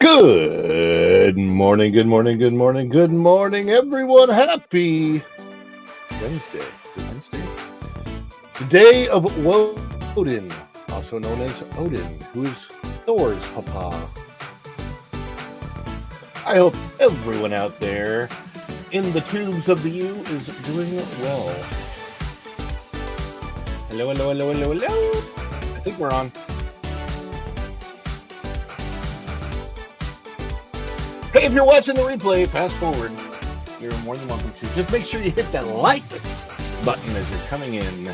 Good morning, good morning, good morning, good morning, everyone. Happy Wednesday. Is it Wednesday? The day of Woden, also known as Odin, who is Thor's papa. I hope everyone out there in the tubes of the U is doing well. Hello, hello, hello, hello, hello. I think we're on. Hey, if you're watching the replay, fast forward. You're more than welcome to. Just make sure you hit that like button as you're coming in.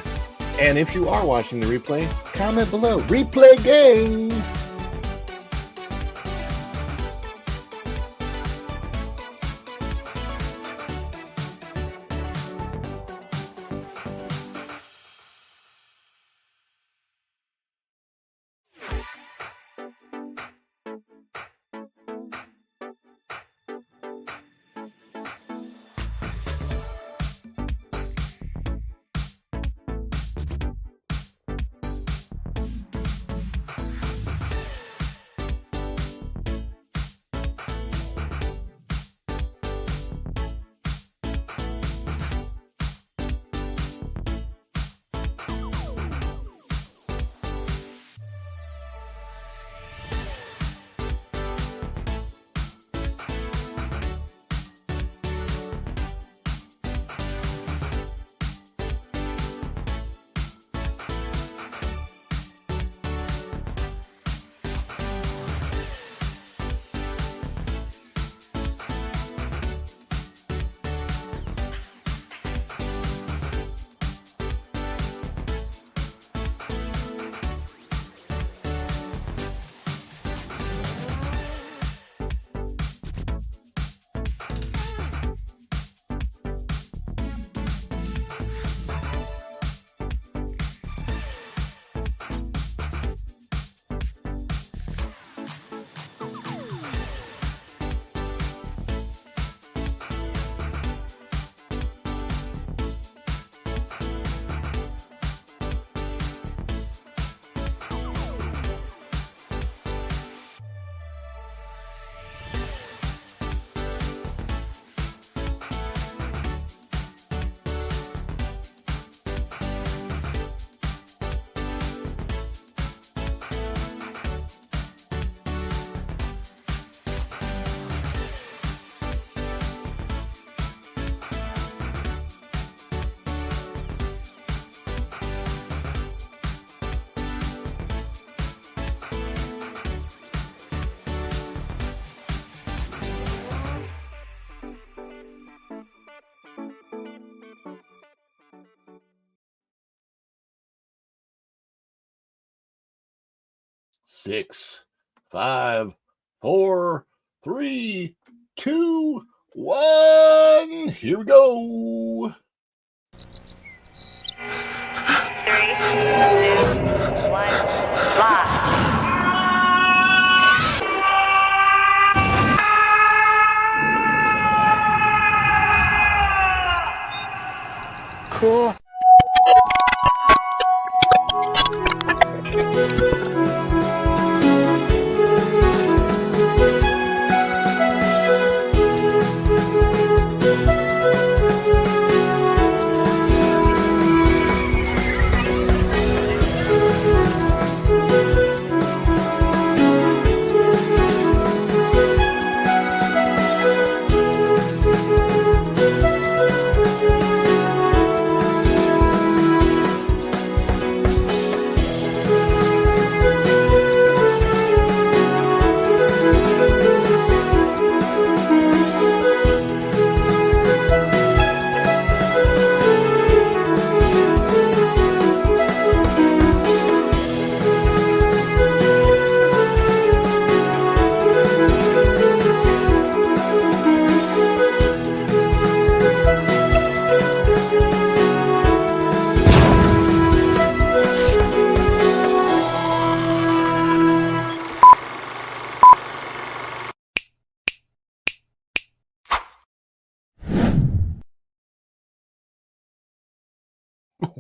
And if you are watching the replay, comment below. Replay gang! Six, 5, 4, 3, 2, 1. Here we go. 3, 2, 1, live. Cool.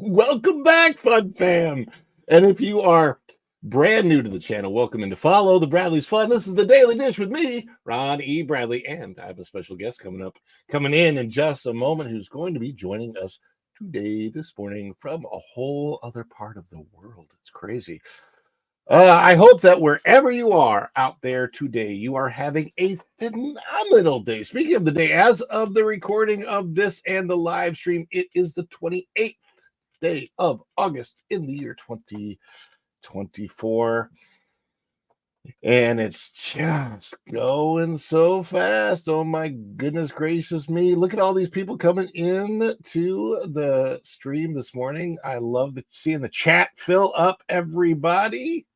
Welcome back, Fun Fam. And if you are brand new to the channel, welcome and to follow the Bradley's Fun. This is the Daily Dish with me, Ron E. Bradley, and I have a special guest coming in just a moment, who's going to be joining us today, this morning, from a whole other part of the world. It's crazy. I hope that wherever you are out there today, you are having a phenomenal day. Speaking of the day, as of the recording of this and the live stream, it is the 28th day of August in the year 2024. And it's just going so fast. Oh my goodness gracious me. Look at all these people coming in to the stream this morning. I love seeing the chat fill up, everybody.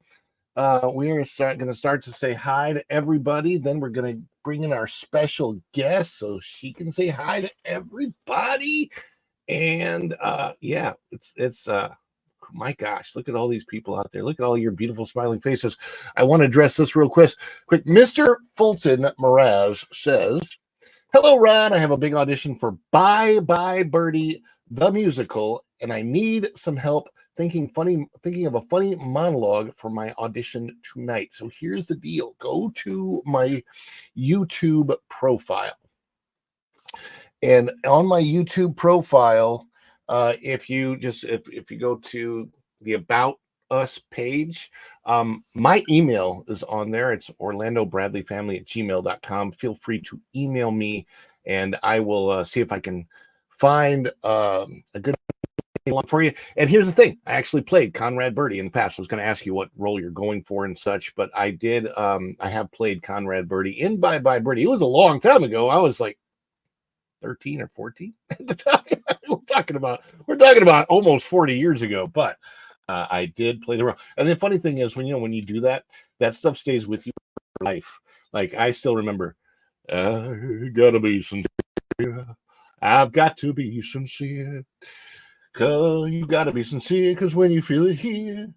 We are going to start to say hi to everybody. Then we're going to bring in our special guest so she can say hi to everybody. And yeah, it's my gosh, look at all these people out there. Look at all your beautiful smiling faces. I want to address this real quick. Mr. Fulton Mraz says, hello, Ron. I have a big audition for Bye Bye Birdie, the musical, and I need some help thinking of a funny monologue for my audition tonight. So here's the deal. Go to my YouTube profile. And on my YouTube profile, if you go to the About Us page, my email is on there. It's orlandobradleyfamily@gmail.com. Feel free to email me, and I will see if I can find a good one for you. And here's the thing. I actually played Conrad Birdie in the past. I was going to ask you what role you're going for and such, but I have played Conrad Birdie in Bye Bye Birdie. It was a long time ago. I was like 13 or 14 at the time. we're talking about almost 40 years ago, but I did play the role. And the funny thing is, when you do that stuff stays with you for life. Like, I still remember, I gotta be sincere. I've got to be sincere. Cause you gotta be sincere, because when you feel it here,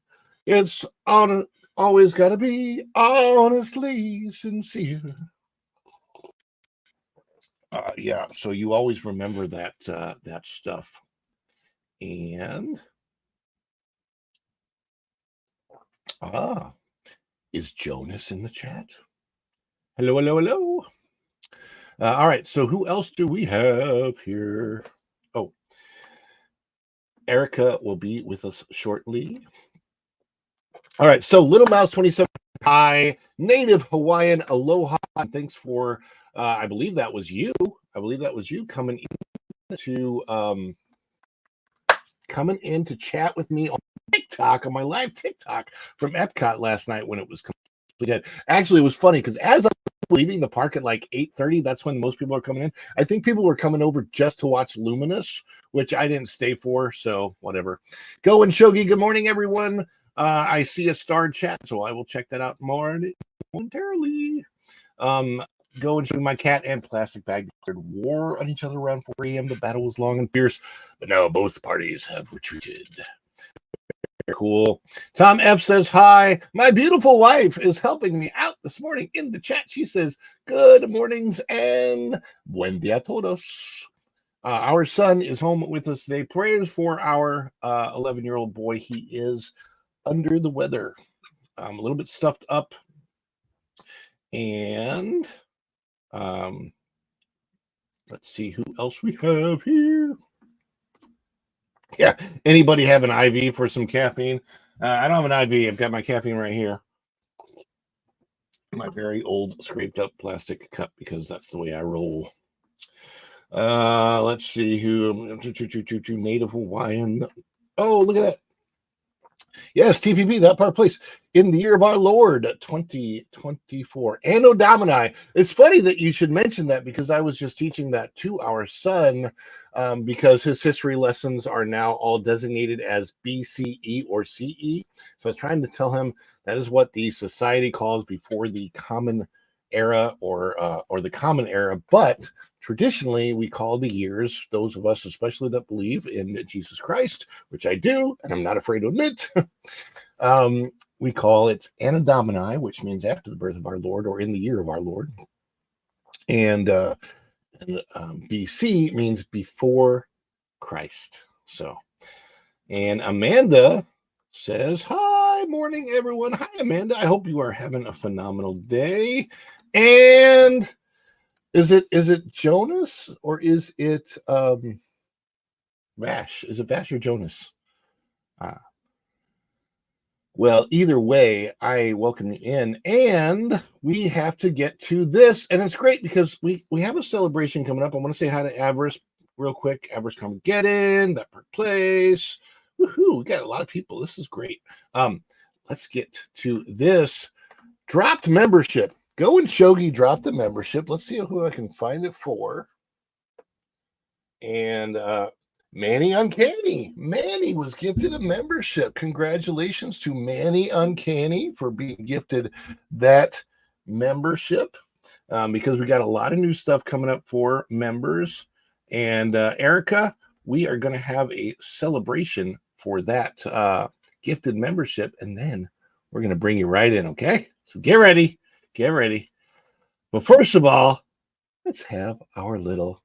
it's always gotta be honestly sincere. Yeah, so you always remember that stuff. And is Jonas in the chat? Hello. All right, so who else do we have here? Oh, Erica will be with us shortly. All right, so Little Mouse 27, hi, Native Hawaiian, aloha. Thanks for I believe that was you coming in to chat with me on TikTok, on my live TikTok from Epcot last night when it was completely dead. Actually, it was funny because as I was leaving the park at like 8:30, that's when most people are coming in. I think people were coming over just to watch Luminous, which I didn't stay for, so whatever. Go and Shogi, good morning, everyone. I see a starred chat, so I will check that out momentarily. Go and show my cat and plastic bag declared war on each other around 4 a.m. The battle was long and fierce, but now both parties have retreated. Very cool. Tom F says, hi, my beautiful wife is helping me out this morning in the chat. She says, good mornings and buen dia a todos. Our son is home with us today. Prayers for our 11-year-old boy. He is under the weather, a little bit stuffed up, and let's see who else we have here. Yeah, anybody have an IV for some caffeine? I don't have an IV. I've got my caffeine right here. My very old scraped up plastic cup, because that's the way I roll. Let's see who. Native Hawaiian. Oh, look at that. Yes, TPP, that part place. In the year of our Lord, 2024. Anno Domini. It's funny that you should mention that, because I was just teaching that to our son, because his history lessons are now all designated as BCE or CE. So I was trying to tell him that is what the society calls before the Common Era or the Common Era. But traditionally, we call the years, those of us especially that believe in Jesus Christ, which I do, and I'm not afraid to admit, we call it Anno Domini, which means after the birth of our Lord, or in the year of our Lord. And BC means before Christ. So, and Amanda says, hi, Good morning, everyone. Hi, Amanda. I hope you are having a phenomenal day. And is it Jonas or is it Vash? Is it Vash or Jonas? Well, either way, I welcome you in, and we have to get to this, and it's great because we have a celebration coming up. I want to say hi to Avarice real quick. Avarice, come get in that Park Place. Woohoo! We got a lot of people. This is great. Let's get to this. Dropped membership. Go and Shogi dropped the membership. Let's see who I can find it for. And Manny Uncanny. Manny was gifted a membership. Congratulations to Manny Uncanny for being gifted that membership because we got a lot of new stuff coming up for members. And Erica, we are going to have a celebration for that gifted membership. And then we're going to bring you right in, okay? So get ready. Get ready. But first of all, let's have our little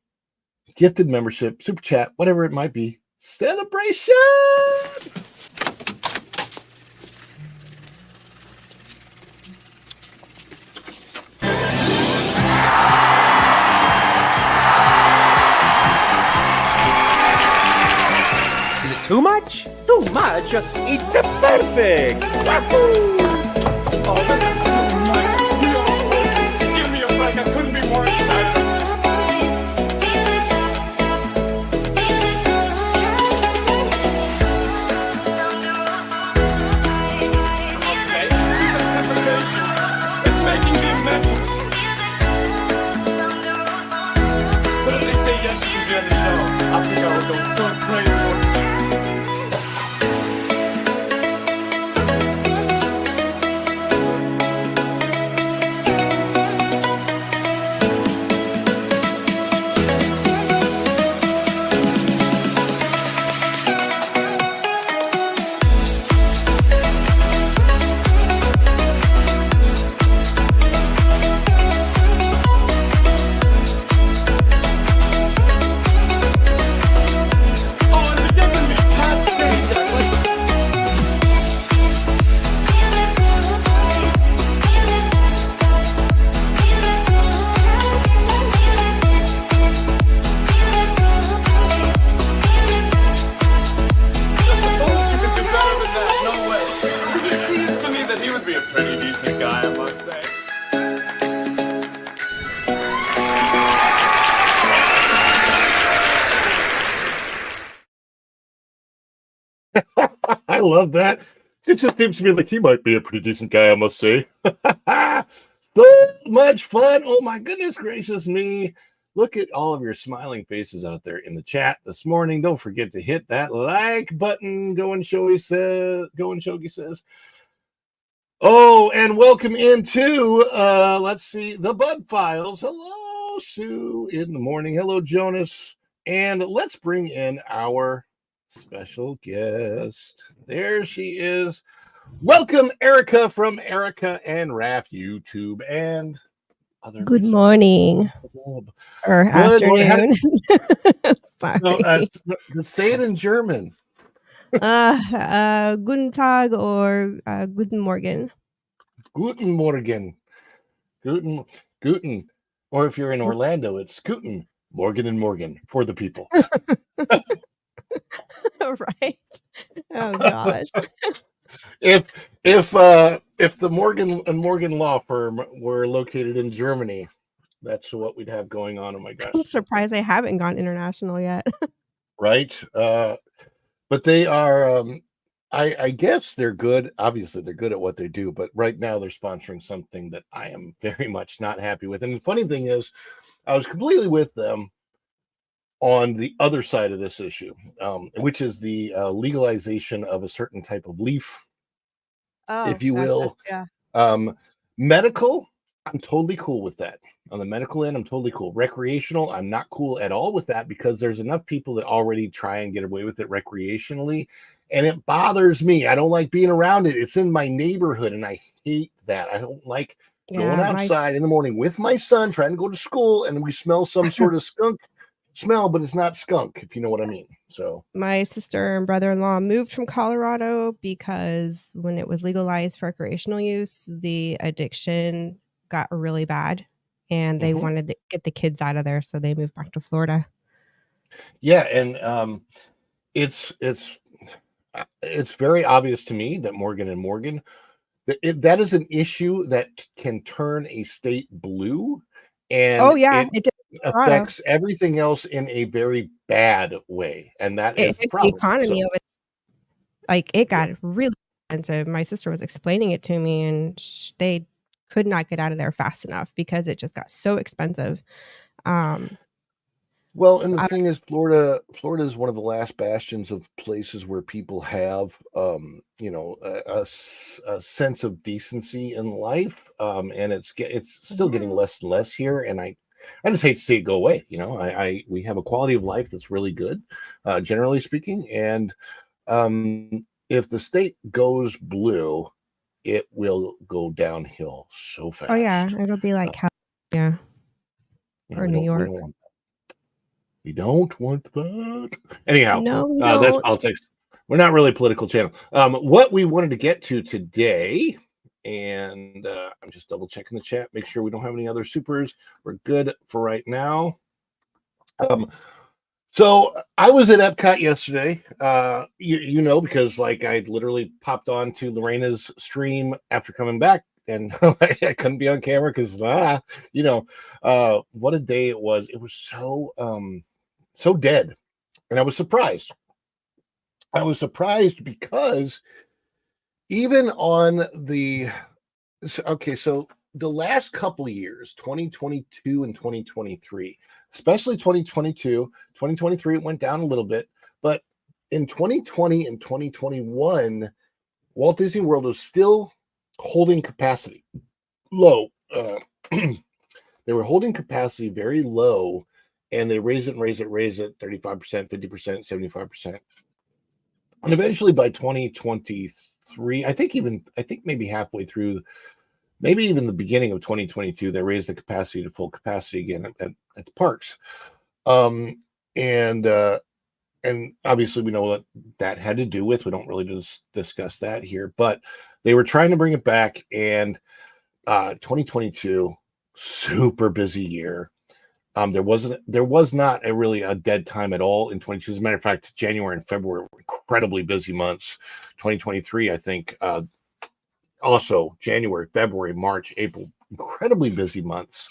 gifted membership, super chat, whatever it might be, celebration. Is it too much? Too much? It's perfect! Wahoo! Oh, this is too much. Give me a break. I couldn't be more excited. I think I would go so crazy. I love that. It just seems to me like he might be a pretty decent guy, I must say. So much fun. Oh my goodness gracious me. Look at all of your smiling faces out there in the chat this morning. Don't forget to hit that like button. Shogi says. Oh, and welcome into let's see, the Bud Files. Hello, Sue in the morning. Hello, Jonas. And let's bring in our special guest. There she is. Welcome, Erica from Erica and Raph YouTube and other. Good morning or afternoon. So, let's say it in German. Guten Tag or Guten Morgen. Guten Morgen. Guten. Or if you're in Orlando, it's Guten Morgan and Morgan for the people. Right. Oh gosh. If the Morgan and Morgan law firm were located in Germany, that's what we'd have going on. Oh my gosh. I'm surprised they haven't gone international yet. Right. But they are I guess they're good. Obviously they're good at what they do, but right now they're sponsoring something that I am very much not happy with. And the funny thing is, I was completely with them on the other side of this issue, which is the legalization of a certain type of leaf, if you will. Yeah. Medical, I'm totally cool with that. On the medical end, I'm totally cool. Recreational, I'm not cool at all with that because there's enough people that already try and get away with it recreationally, and it bothers me. I don't like being around it. It's in my neighborhood, and I hate that. I don't like going outside in the morning with my son trying to go to school, and we smell some sort of skunk smell, but it's not skunk, if you know what I mean. So My sister and brother-in-law moved from Colorado because when it was legalized for recreational use, the addiction got really bad and they mhm. wanted to get the kids out of there, so they moved back to Florida. Yeah, and it's it's it's very obvious to me that Morgan and Morgan that is an issue that can turn a state blue, Oh, and yeah, it it did in Colorado. affects everything else in a very bad way, and that It is the affects the problem. economy So of it. Like, it yeah. got really expensive. My sister was explaining it to me, and they could not get out of there fast enough because it just got so expensive. Um, Well, and the I thing is, Florida is one of the last bastions of places where people have, a sense of decency in life, and it's still getting yeah. less and less here. And I just hate to see it go away. We have a quality of life that's really good, generally speaking. And if the state goes blue, it will go downhill so Oh, yeah, fast. it'll be Uh, like California or we New don't we York. don't want We don't want that. Anyhow, No, we that's don't. politics. We're not really a political channel. What we wanted to get to today, and I'm just double checking the chat, make sure we don't have any other supers. We're good for right now. Um, so I was at Epcot yesterday. Because like I literally popped on to Lorena's stream after coming back, and I couldn't be on camera because what a day it was. It was so dead, and I was surprised. I was surprised because even on so the last couple of years, 2022 and 2023, especially 2023, it went down a little bit, but in 2020 and 2021, Walt Disney World was still holding capacity low. They were holding capacity very low, and they raise it and raise it 35%, 50%, 75%. And eventually by 2023, I think maybe halfway through, maybe even the beginning of 2022, they raised the capacity to full capacity again at the parks. Um, and obviously we know what that had to do with. We don't really discuss that here, but they were trying to bring it back, and 2022, super busy year. There was not a dead time at all in 22. As a matter of fact, January and February were incredibly busy months. 2023, I think, also January, February, March, April, incredibly busy months.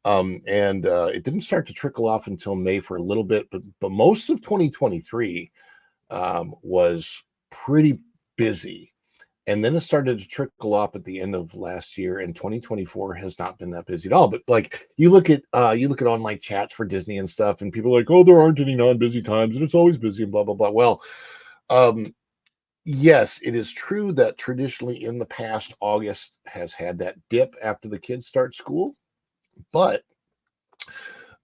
And it didn't start to trickle off until May for a little bit, but most of 2023 was pretty busy. And then it started to trickle off at the end of last year, and 2024 has not been that busy at all. But like you look at online chats for Disney and stuff, and people are like, oh, there aren't any non-busy times, and it's always busy and blah blah blah. Well, um, yes, it is true that traditionally in the past, August has had that dip after the kids start school, but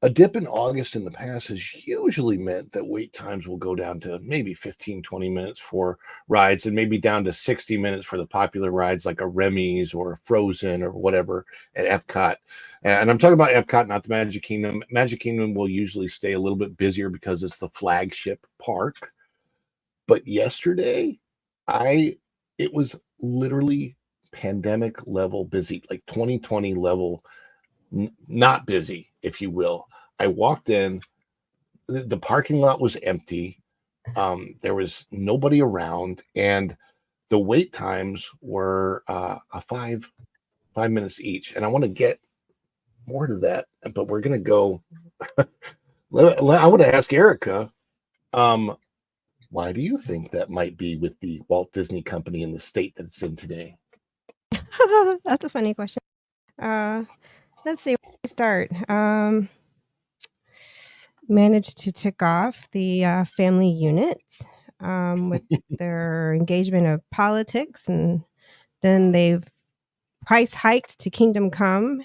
a dip in August in the past has usually meant that wait times will go down to maybe 15, 20 minutes for rides, and maybe down to 60 minutes for the popular rides like a Remy's or a Frozen or whatever at Epcot. And I'm talking about Epcot, not the Magic Kingdom. Magic Kingdom will usually stay a little bit busier because it's the flagship park. But yesterday, I it was literally pandemic level busy, like 2020 level, not busy, if you will. I walked in, the parking lot was empty. There was nobody around, and the wait times were a 5 minutes each. And I want to get more to that, but we're gonna go. I want to ask Erica, um, why do you think that might be with the Walt Disney Company in the state that it's in today? That's a funny question. Uh, let's see where to start. Managed to tick off the family unit with their engagement of politics, and then they've price hiked to Kingdom Come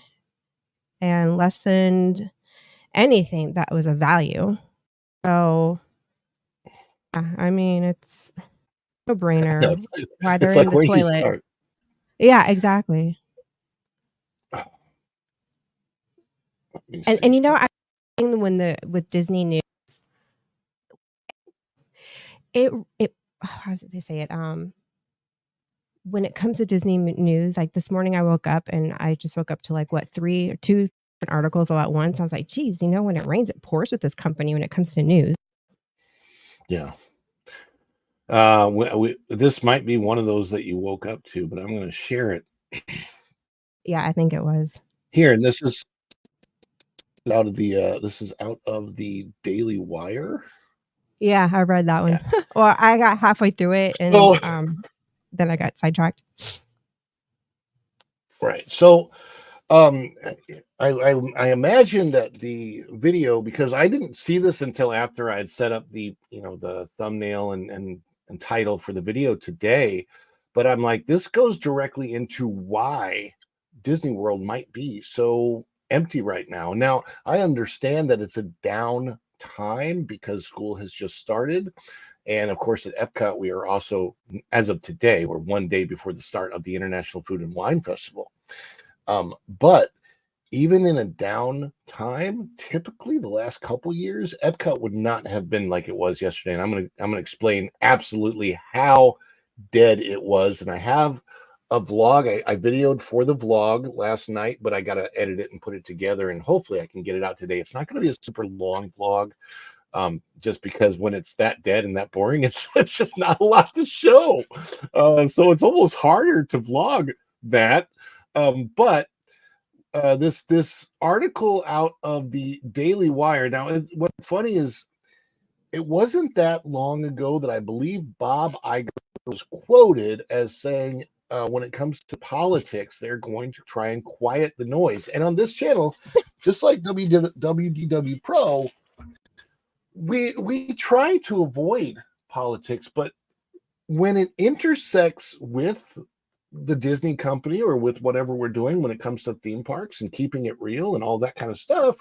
and lessened anything that was of value. So, yeah, I mean, it's no No, brainer why they're it's in like the where do you toilet. start? Yeah, exactly. Let me And see. you know, with Disney News, it how did they say it? When it comes to Disney news, like this morning I woke up and I just woke up to like what 2 different articles all at once. I was like, geez, when it rains, it pours with this company when it comes to news. Yeah. This might be one of those that you woke up to, but I'm going to share it Yeah, I think it was. here, and this is out of the Daily Wire. Yeah, I read that one. Yeah. Well, I got halfway through it and So, then I got sidetracked. right. So, I imagine that the video, because I didn't see this until after I had set up the thumbnail and title for the video today, but I'm like, this goes directly into why Disney World might be so empty right now. Now, I understand that it's a down time because school has just started. And of course, at Epcot, we are also, as of today, we're one day before the start of the International Food and Wine Festival. But even in a down time, typically the last couple years, Epcot would not have been like it was yesterday. And I'm gonna explain absolutely how dead it was. And I have a vlog. I videoed for the vlog last night, but I gotta edit it and put it together, and hopefully I can get it out today. It's not gonna be a super long vlog, just because when it's that dead and that boring, it's just not a lot to show. So it's almost harder to vlog that. But this article out of the Daily Wire. Now, what's funny is it wasn't that long ago that I believe Bob Iger was quoted as saying, when it comes to politics, they're going to try and quiet the noise. And on this channel, just like WDW Pro, we try to avoid politics, but when it intersects with the Disney company or with whatever we're doing when it comes to theme parks and keeping it real and all that kind of stuff,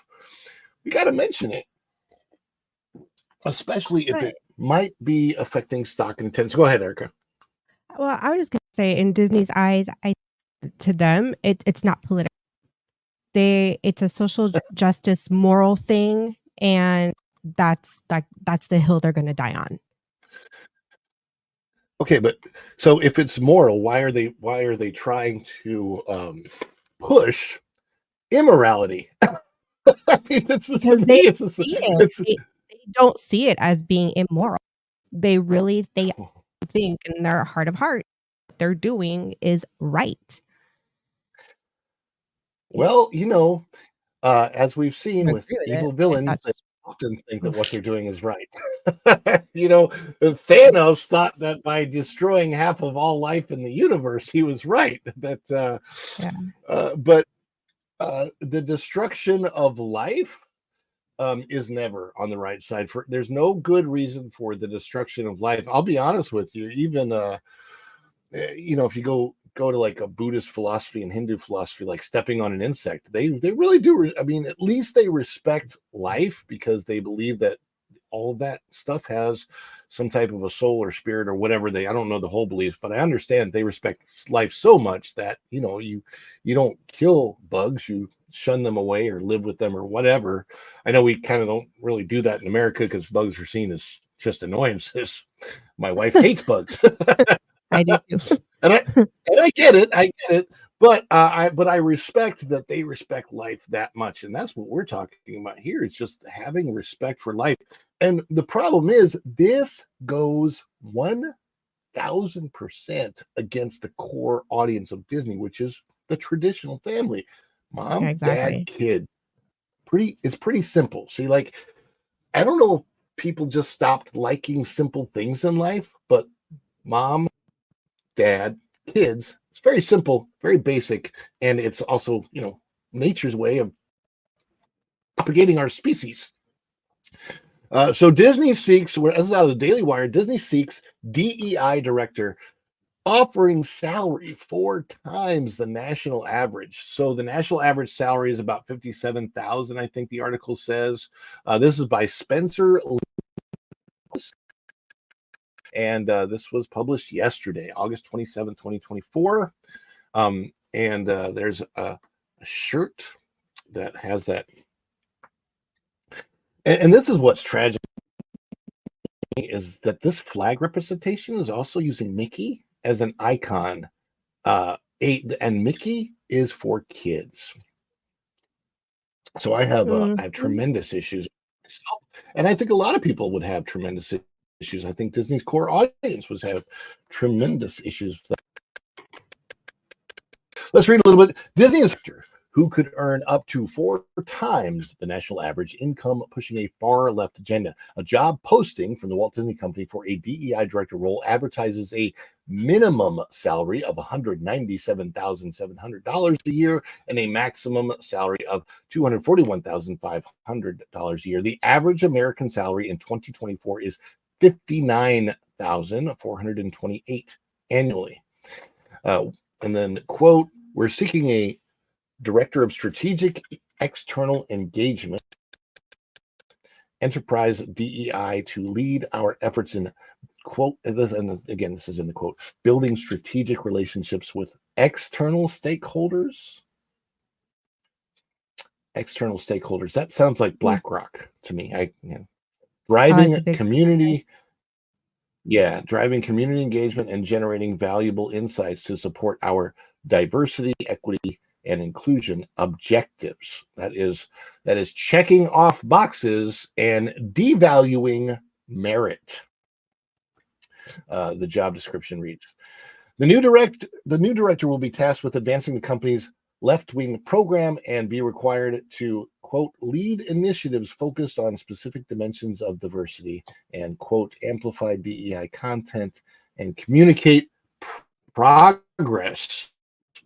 we got to mention it, especially if it might be affecting stock and attendance. Go ahead, Erica. Well, I was just gonna say, in Disney's eyes, to them, it's not political. It's a social justice, moral thing, and that's the hill they're gonna die on. Okay, but so if it's moral, why are they trying to push immorality? I mean, Because they don't see it as being immoral. They think in their heart of heart what they're doing is right. Well, as we've seen with evil villains, That's they often think that what they're doing is right. Thanos thought that by destroying half of all life in the universe, he was right. But the destruction of life is never on the right side. There's no good reason for the destruction of life. I'll be honest with you. Even if you go to like a Buddhist philosophy and Hindu philosophy, like stepping on an insect, they really do. I mean, at least they respect life because they believe that all of that stuff has some type of a soul or spirit or whatever. I don't know the whole belief, but I understand they respect life so much that you don't kill bugs, you shun them away or live with them or whatever. I know we kind of don't really do that in America because bugs are seen as just annoyances. My wife hates bugs. I do too. And I get it, but I respect that they respect life that much, and that's what we're talking about here. Is just having respect for life. And the problem is, this goes 1,000% against the core audience of Disney, which is the traditional family, mom, dad, kid. It's pretty simple. See, like, I don't know if people just stopped liking simple things in life, but mom, dad, kids, it's very simple, very basic, and it's also nature's way of propagating our species. So Disney seeks, this is out of the Daily Wire, Disney seeks DEI director offering salary 4 times the national average. So the national average salary is about $57,000, I think the article says. This is by Spencer, and this was published yesterday, August 27, 2024. And there's a shirt that has that And this is what's tragic is that this flag representation is also using Mickey as an icon. And Mickey is for kids. So I have Mhm. tremendous issues myself, and I think a lot of people would have tremendous issues. I think Disney's core audience would have tremendous issues with that. Let's read a little bit. Disney is who could earn up to 4 times the national average income, pushing a far left agenda. A job posting from the Walt Disney Company for a DEI director role advertises a minimum salary of $197,700 a year and a maximum salary of $241,500 a year. The average American salary in 2024 is $59,428 annually. And then, quote, we're seeking a director of strategic external engagement, enterprise DEI, to lead our efforts in, quote, and again, this is in the quote, building strategic relationships with external stakeholders. External stakeholders. That sounds like BlackRock to me. Driving community. Yeah, driving community engagement and generating valuable insights to support our diversity, equity, and inclusion objectives. That is checking off boxes and devaluing merit. The job description reads: the new director will be tasked with advancing the company's left-wing program and be required to, quote, lead initiatives focused on specific dimensions of diversity and, quote, amplify DEI content and communicate progress,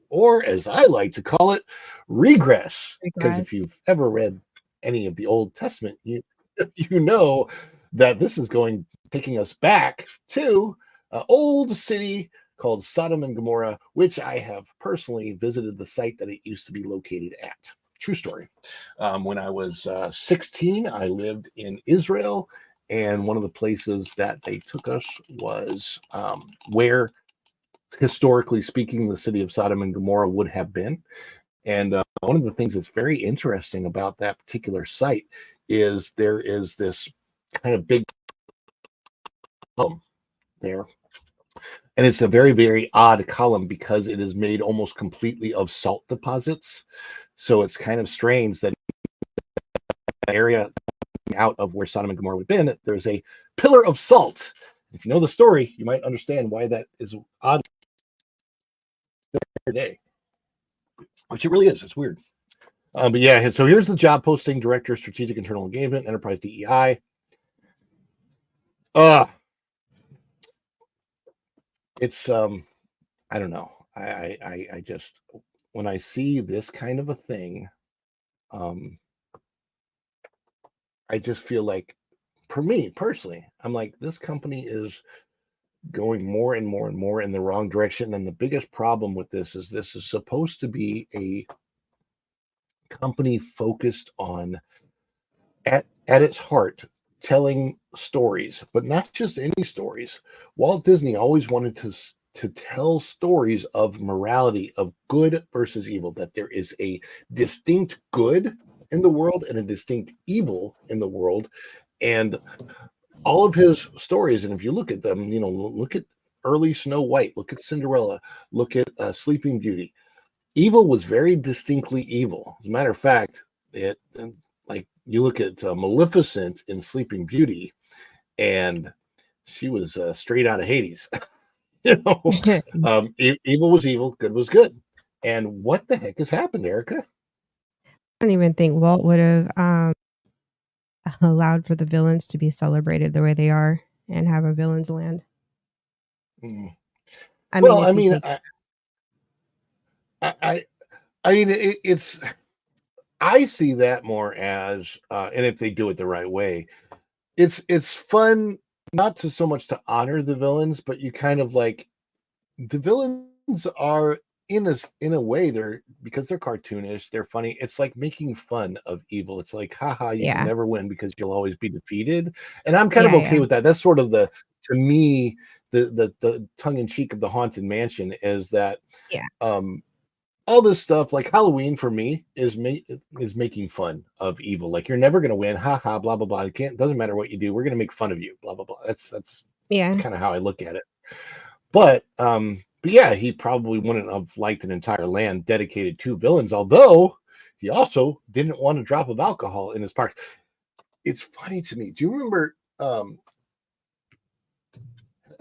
or as I like to call it, regress. Because if you've ever read any of the Old Testament, you know that this is taking us back to an old city called Sodom and Gomorrah, which I have personally visited the site that it used to be located at. True story. When I was 16, I lived in Israel, and one of the places that they took us was where, historically speaking, the city of Sodom and Gomorrah would have been. And one of the things that's very interesting about that particular site is there is this kind of big there. And it's a very, very odd column because it is made almost completely of salt deposits. So it's kind of strange that the area out of where Sodom and Gomorrah would have been, there's a pillar of salt. If you know the story, you might understand why that is odd today, which it really is. It's weird. But yeah, so here's the job posting: Director of Strategic Internal Engagement, Enterprise DEI. It's I don't know. I just, when I see this kind of a thing, I just feel like, for me personally, I'm like, this company is going more and more and more in the wrong direction. And the biggest problem with this is supposed to be a company focused on, at its heart, telling stories, but not just any stories. Walt Disney always wanted to tell stories of morality, of good versus evil, that there is a distinct good in the world and a distinct evil in the world. And all of his stories, and if you look at them, look at early Snow White, look at Cinderella, look at Sleeping Beauty. Evil was very distinctly evil. As a matter of fact, like you look at Maleficent in Sleeping Beauty, and she was straight out of Hades. Evil was evil, good was good. And what the heck has happened, Erica? I don't even think Walt would have allowed for the villains to be celebrated the way they are and have a villain's land. I mean, it's, I see that more as, and if they do it the right way, it's fun, not to so much to honor the villains, but you kind of like, the villains are in a way, they're, because they're cartoonish, they're funny. It's like making fun of evil. It's like, haha, you can never win because you'll always be defeated. And I'm kind of okay with that. That's sort of to me, the tongue in cheek of the Haunted Mansion is that, all this stuff. Like Halloween for me is making fun of evil. Like you're never gonna win, ha ha, blah blah blah. You can't. Doesn't matter what you do. We're gonna make fun of you, blah blah blah. That's Yeah. kind of how I look at it. But yeah, he probably wouldn't have liked an entire land dedicated to villains. Although he also didn't want a drop of alcohol in his parks. It's funny to me. Do you remember?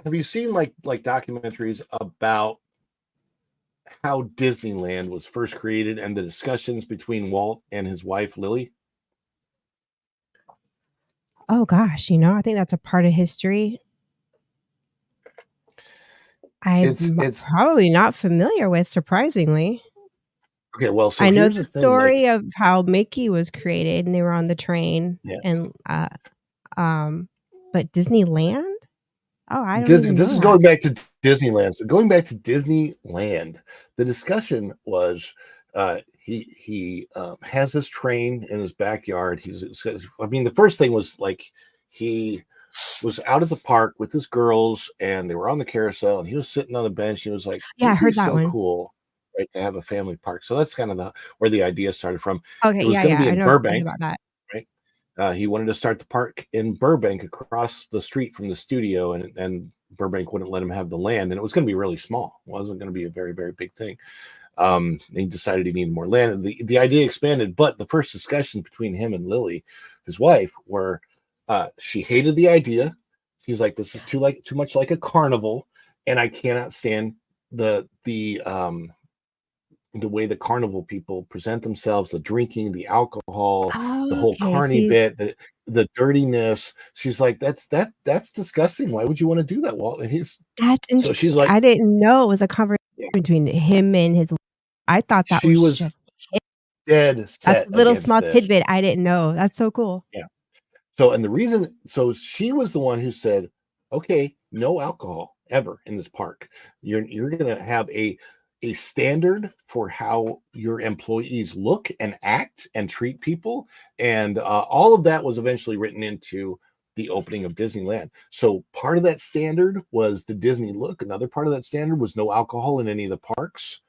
Have you seen like documentaries about how Disneyland was first created and the discussions between Walt and his wife Lily? Oh gosh, I think that's a part of history It's I'm it's probably not familiar with, surprisingly. okay. Well, so I know here's the the thing. Like, story of how Mickey was created and they were on the train yeah, and um but Disneyland? Oh, I don't Disney. even This know is that. going back to Disneyland. So going back to Disneyland, the discussion was he has this train in his backyard. I mean, the first thing was like he was out at the park with his girls and they were on the carousel and he was sitting on the bench. He was like, Yeah, I "Wouldn't it be heard that so one. cool, right, to have a family park?" So that's kind of where the idea started from. Okay, It was yeah, going to yeah, be I in know Burbank, about that. right? He wanted to start the park in Burbank across the street from the studio, and Burbank wouldn't let him have the land, and it was going to be really small. It wasn't going to be a very, very big thing. He decided he needed more land, and the idea expanded. But the first discussions between him and Lily, his wife, were she hated the idea. She's like, "This is too much like a carnival, and I cannot stand the way the carnival people present themselves, the drinking, the alcohol, the whole Okay, carny see, bit, the dirtiness." She's like, that's disgusting. Why would you want to do that, Walt? And he's that's so she's interesting. like, I didn't know it was a conversation yeah, between him and his I thought that she was was just him. dead That's set a little against small this. tidbit I didn't know. That's so cool. Yeah. So, and the reason, so she was the one who said, "Okay, no alcohol ever in this park. You're going to have a standard for how your employees look and act and treat people." And all of that was eventually written into the opening of Disneyland. So part of that standard was the Disney look. Another part of that standard was no alcohol in any of the parks.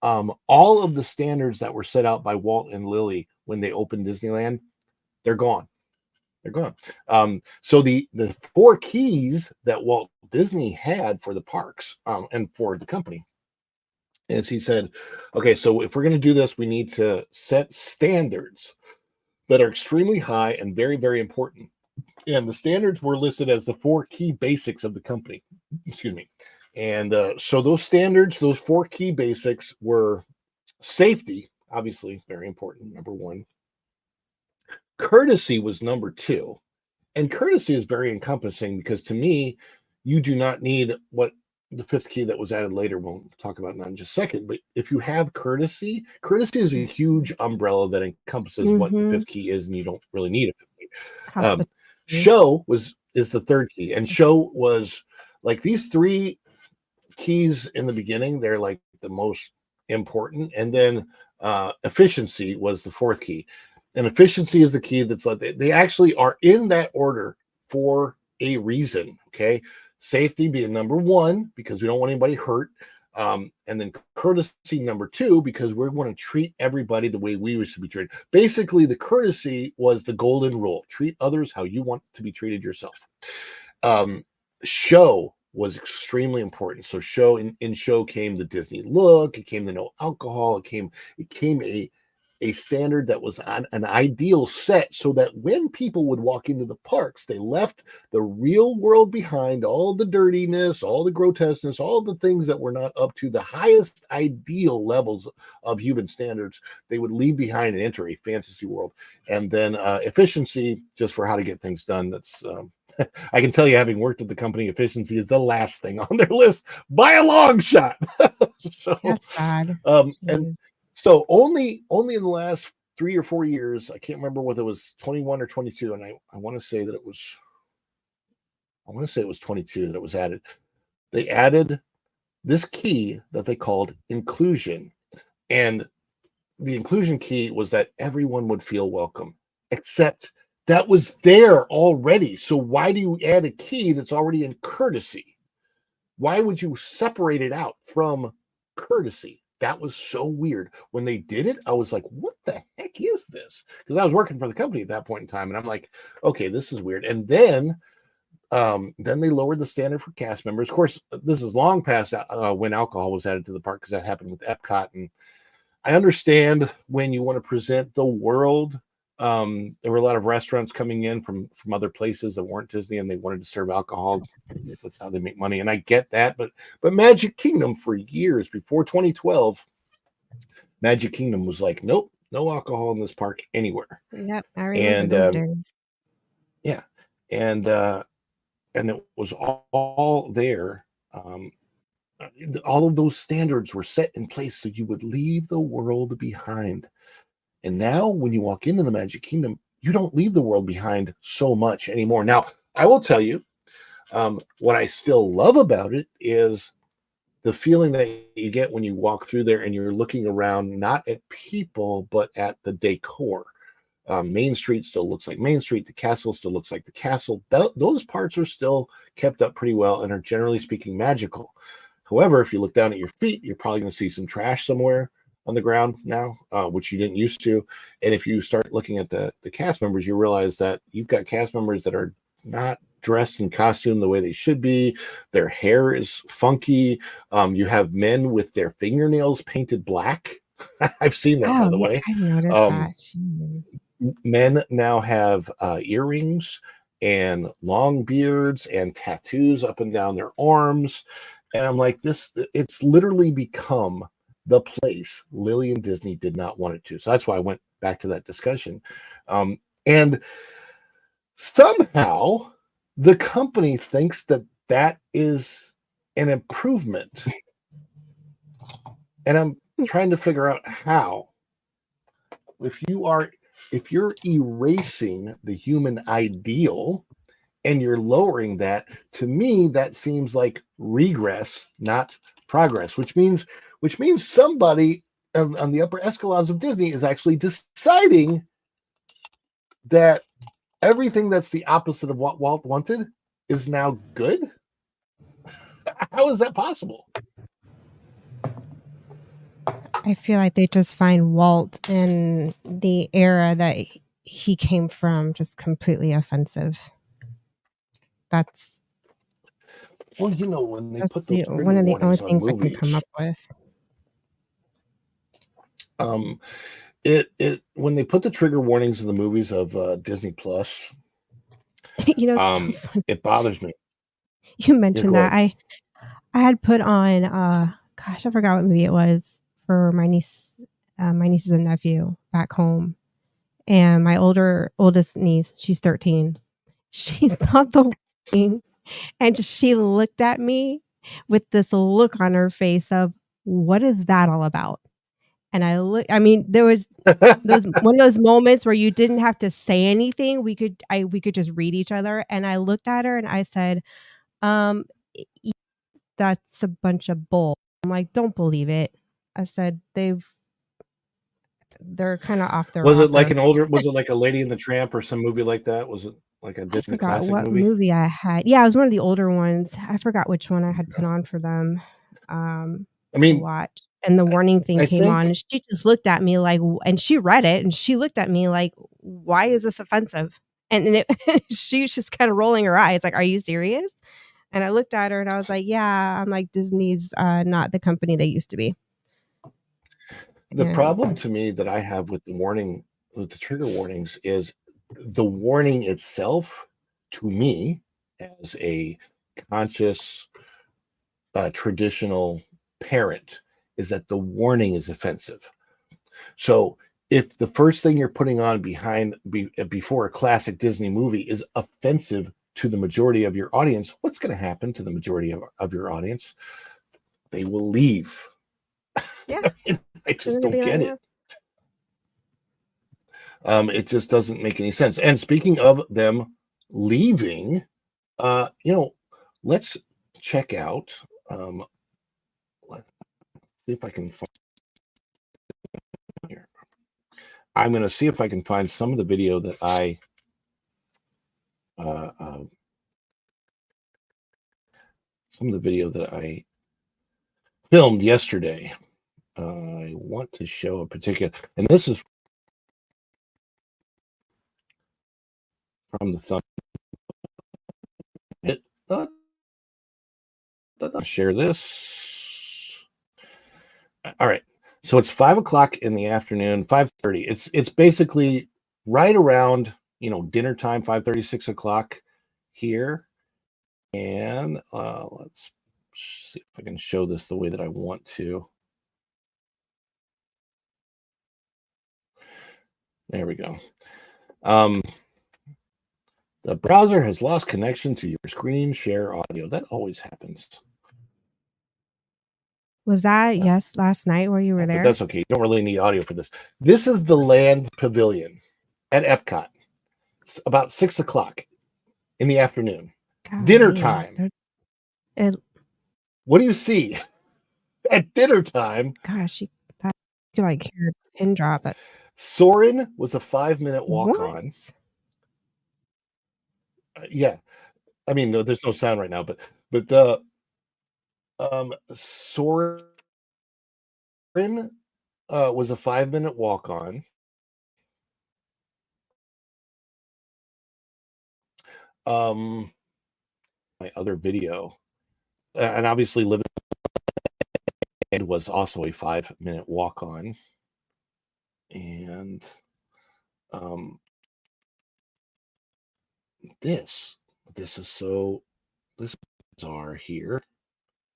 All of the standards that were set out by Walt and Lily when they opened Disneyland, they're gone. They're gone. So the four keys that Walt Disney had for the parks, and for the company is he said, "Okay, so if we're going to do this, we need to set standards that are extremely high and very, very important." And the standards were listed as the four key basics of the company. Excuse me. And so those standards, those four key basics were safety, obviously very important, number one. Courtesy was number two. And courtesy is very encompassing because to me, you do not need what the fifth key that was added later. We'll talk about that in just a second. But if you have courtesy, courtesy is a huge umbrella that encompasses what the Mhm. fifth key is, and you don't really need it. Um, Hospitality. show is the third key, and show was like these three keys in the beginning. They're like the most important, and then efficiency was the fourth key. And efficiency is the key that's like they actually are in that order for a reason. Okay, safety being number one because we don't want anybody hurt, and then courtesy number two because we want to treat everybody the way we wish to be treated. Basically, the courtesy was the golden rule: treat others how you want to be treated yourself. um, Show was extremely important. So in show came the Disney look, it came the no alcohol, it came a standard that was on an ideal set so that when people would walk into the parks, they left the real world behind, all the dirtiness, all the grotesqueness, all the things that were not up to the highest ideal levels of human standards. They would leave behind and enter a fantasy world. And then efficiency, just for how to get things done. That's I can tell you, having worked at the company, efficiency is the last thing on their list by a long shot. So, That's sad. and Mm. so only in the last 3 or 4 years, I can't remember whether it was 21 or 22, and I want to say that it was 22 that it was added. They added this key that they called inclusion, and the inclusion key was that everyone would feel welcome, except that was there already. So why do you add a key that's already in courtesy? Why would you separate it out from courtesy? that was so weird. When they did it, I was like, what the heck is this? Because I was working for the company at that point in time, and I'm like, okay, this is weird. And then they lowered the standard for cast members. Of course, this is long past when alcohol was added to the park, because that happened with Epcot. And I understand when you want to present the world. There were a lot of restaurants coming in from other places that weren't Disney, and they wanted to serve alcohol. That's how they make money, and I get that. But Magic Kingdom, for years before 2012, Magic Kingdom was like, nope, no alcohol in this park anywhere. Yep, I remember And those days. yeah, and it was all there. All of those standards were set in place so you would leave the world behind. And now when you walk into the Magic Kingdom, you don't leave the world behind so much anymore. Now, I will tell you, what I still love about it is the feeling that you get when you walk through there and you're looking around, not at people, but at the decor. Main Street still looks like Main Street. The castle still looks like the castle. Those parts are still kept up pretty well and are, generally speaking, magical. However, if you look down at your feet, you're probably going to see some trash somewhere on the ground now, which you didn't used to. And if you start looking at the cast members, you realize that you've got cast members that are not dressed in costume the way they should be. Their hair is funky. You have men with their fingernails painted black. I've seen that, by Oh, the yeah, way. I noticed Um, that. Jeez. Men now have earrings and long beards and tattoos up and down their arms. And I'm like, it's literally become the place Lily and Disney did not want it to. So that's why I went back to that discussion. And somehow the company thinks that is an improvement. And I'm trying to figure out how. If you're erasing the human ideal and you're lowering that, to me, that seems like regress, not progress, which means somebody on the upper echelons of Disney is actually deciding that everything that's the opposite of what Walt wanted is now good. How is that possible? I feel like they just find Walt and the era that he came from just completely offensive. That's Well, when they put those the trigger one of the only warnings on things I can come movies, up with. um, when they put the trigger warnings in the movies of Disney Plus, It's so funny. it bothers me. You Yeah, mentioned go that. ahead. I had put on gosh, I forgot what movie it was for my nieces and nephew back home. And my oldest niece, she's 13. She saw the warning and she looked at me with this look on her face of, what is that all about? And I mean, there was one of those moments where you didn't have to say anything. We could just read each other. And I looked at her and I said, um, that's a bunch of bull. I'm like, don't believe it. I said, they're kind of off their Was it like rocker. was it like a Lady and the Tramp or some movie like that? Was it like a I Disney forgot classic what movie? movie I had. Yeah, it was one of the older ones. I forgot which one I had put on for them I to mean, watch. And the warning thing I came on, think and she just looked at me like, and she read it, and she looked at me like, why is this offensive? And she was just kind of rolling her eyes, like, are you serious? And I looked at her and I was like, yeah, I'm like, Disney's not the company they used to be. the And problem to me that I have with with the trigger warnings, is the warning itself, to me, as a conscious, traditional parent, is that the warning is offensive. So if the first thing you're putting on before a classic Disney movie is offensive to the majority of your audience, what's going to happen to the majority of your audience? They will leave. yeah, I they're just gonna don't be like, get no. it. It just doesn't make any sense. And speaking of them leaving, let's check out. Let's see if I can find here. I'm going to see if I can find some of the video that I uh, uh, filmed yesterday. I want to show a particular, and this is from the thumb. I'll share this. All right. So it's 5 o'clock in the afternoon, 5:30. It's basically right around, dinner time, 5:30, 6 o'clock here. And let's see if I can show this the way that I want to. There we go. The browser has lost connection to your screen share audio. That always happens. Was that last night where you were But there? that's okay. You don't really need audio for this. This is the Land Pavilion at Epcot. It's about 6 o'clock in the afternoon. Golly, Dinner time. What do you see at dinner time? Gosh, you could like hear a pin drop. Soarin' was a 5-minute walk on. Yeah, I mean, no, there's no sound right now, but the Soarin' was a 5-minute walk on. My other video, and obviously Living was also a 5-minute walk on, and this is so bizarre here.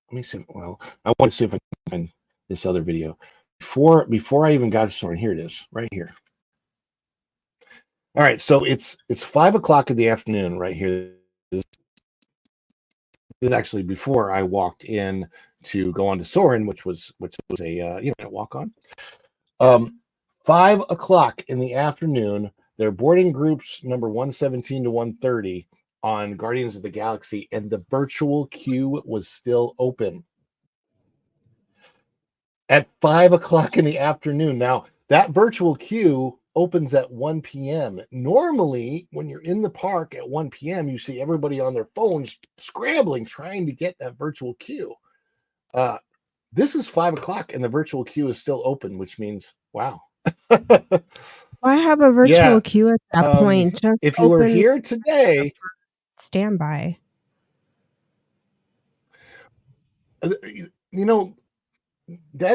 Let me see. Well, I want to see if I can find this other video before I even got to Soarin'. Here it is, right here. All right, so it's 5 o'clock in the afternoon right here. This is actually before I walked in to go on to Soarin', which was a walk on. 5 o'clock in the afternoon, they're boarding groups number 117 to 130 on Guardians of the Galaxy, and the virtual queue was still open at 5 o'clock in the afternoon. Now, that virtual queue opens at 1 p.m. Normally, when you're in the park at 1 p.m., you see everybody on their phones scrambling, trying to get that virtual queue. This is 5 o'clock, and the virtual queue is still open, which means, wow. I have a virtual queue at that point. Just if you were here today, standby. That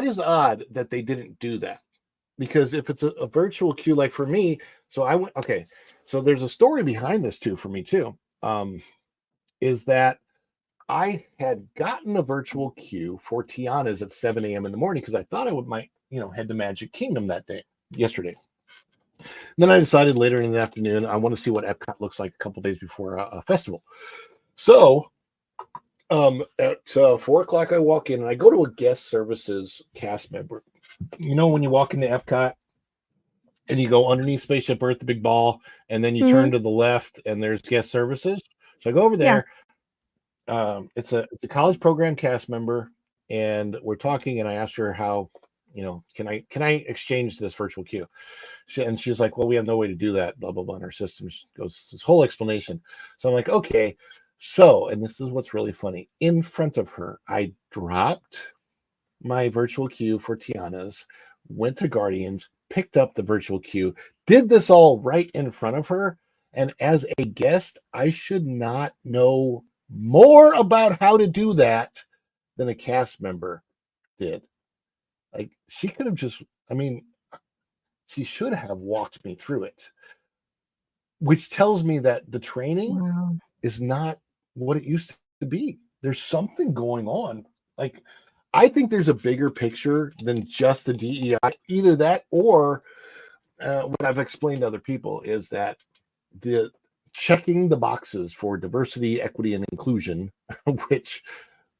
is odd that they didn't do that, because if it's a virtual queue, like for me, so I went, okay, so there's a story behind this too for me too, is that I had gotten a virtual queue for Tiana's at 7 a.m. in the morning because I thought I might head to Magic Kingdom yesterday. And then I decided later in the afternoon I want to see what Epcot looks like a couple days before a festival. So at 4 o'clock I walk in and I go to a guest services cast member. When you walk into Epcot and you go underneath Spaceship Earth, the big ball, and then you turn to the left and there's guest services. So I go over there. It's a college program cast member, and we're talking, and I asked her how, can I exchange this virtual queue? She's like, well, we have no way to do that, blah, blah, blah. And our system goes this whole explanation. So I'm like, okay. So, and this is what's really funny. In front of her, I dropped my virtual queue for Tiana's, went to Guardians, picked up the virtual queue, did this all right in front of her. And as a guest, I should not know more about how to do that than a cast member did. Like, she could have she should have walked me through it, which tells me that the training is not what it used to be. There's something going on. Like, I think there's a bigger picture than just the DEI. Either that or what I've explained to other people is that the checking the boxes for diversity, equity, and inclusion, which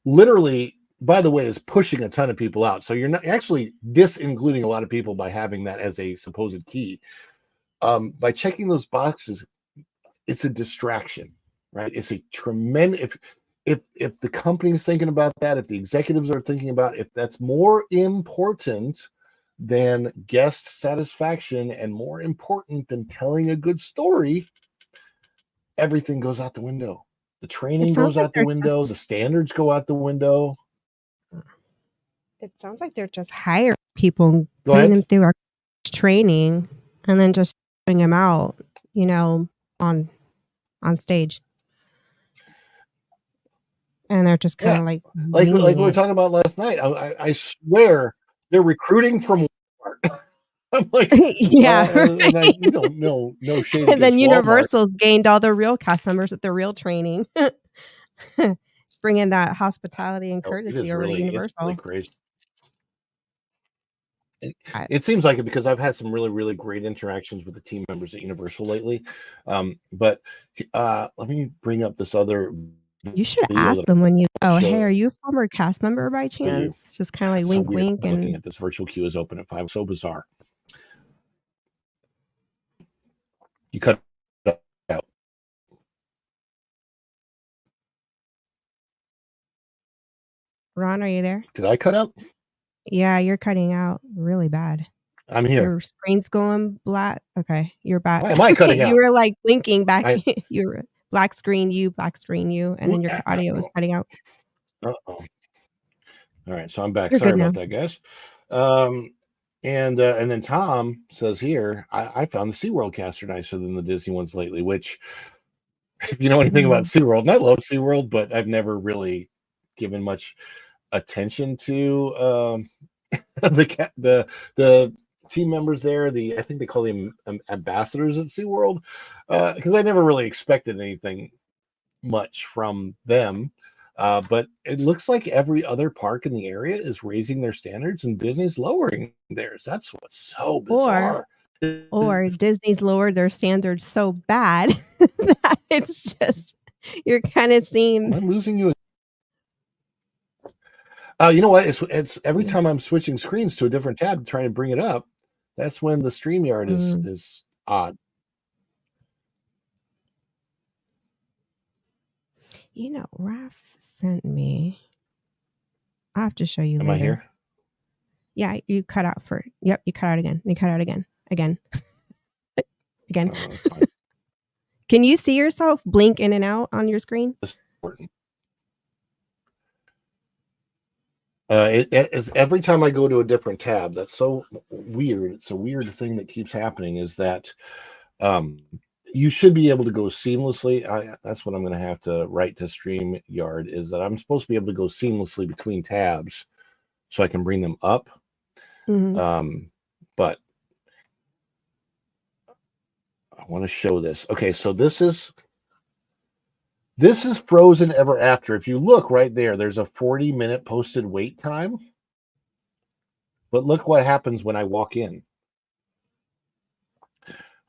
literally, by the way, is pushing a ton of people out. So you're not actually disincluding a lot of people by having that as a supposed key. By checking those boxes, it's a distraction, right? It's a tremendous, if the company's thinking about that, if the executives are thinking about, if that's more important than guest satisfaction and more important than telling a good story, everything goes out the window. The training goes out the window. The standards go out the window. It sounds like they're just hiring people and Go putting ahead. them through our training and then just putting them out, on stage. And they're just kind Yeah, of like like we winging were it. talking about last night. I swear they're recruiting from Walmart. I'm like, Yeah, and I right. no shade And then against Walmart. Universal's gained all the real cast members with the real training. Bringing that hospitality and Oh, courtesy over to it's really Universal. crazy. I, It seems like it because I've had some really, really great interactions with the team members at Universal lately. But let me bring up this other you should video ask that them when you I'll go, hey, show are you a former cast member by you. chance? Just kind of like So wink, weird. wink. I'm looking And at this virtual queue is open at 5. So bizarre. You cut it out. Ron, are you there? Did I cut out? Yeah, you're cutting out really bad. I'm here. Your screen's going black. Okay, you're back. Why am I cutting You out? were like blinking back. I, You were black screen you, and then your audio was cutting out. Uh-oh. All right, so I'm back. You're Sorry good now. about that, guys. And then Tom says here, I found the SeaWorld caster nicer than the Disney ones lately, which if you know anything about SeaWorld, and I love SeaWorld, but I've never really given much attention to the team members there. I think they call them ambassadors at SeaWorld, because I never really expected anything much from them. But it looks like every other park in the area is raising their standards and Disney's lowering theirs. That's what's so bizarre. Or Disney's lowered their standards so bad that it's just you're kind of seeing. Am I losing you? You know what? It's every time I'm switching screens to a different tab trying to bring it up, that's when the StreamYard is odd. Raph sent me. I'll have to show you Am later. I here? Yeah, you cut out Yep, you cut out again. You cut out again. Again. Can you see yourself blink in and out on your screen? It's important. It's every time I go to a different tab. That's so weird. It's a weird thing that keeps happening. Is that you should be able to go seamlessly. That's what I'm going to have to write to StreamYard, is that I'm supposed to be able to go seamlessly between tabs so I can bring them up. But I want to show this. Okay, so this is Frozen Ever After. If you look right there, there's a 40-minute posted wait time. But look what happens when I walk in.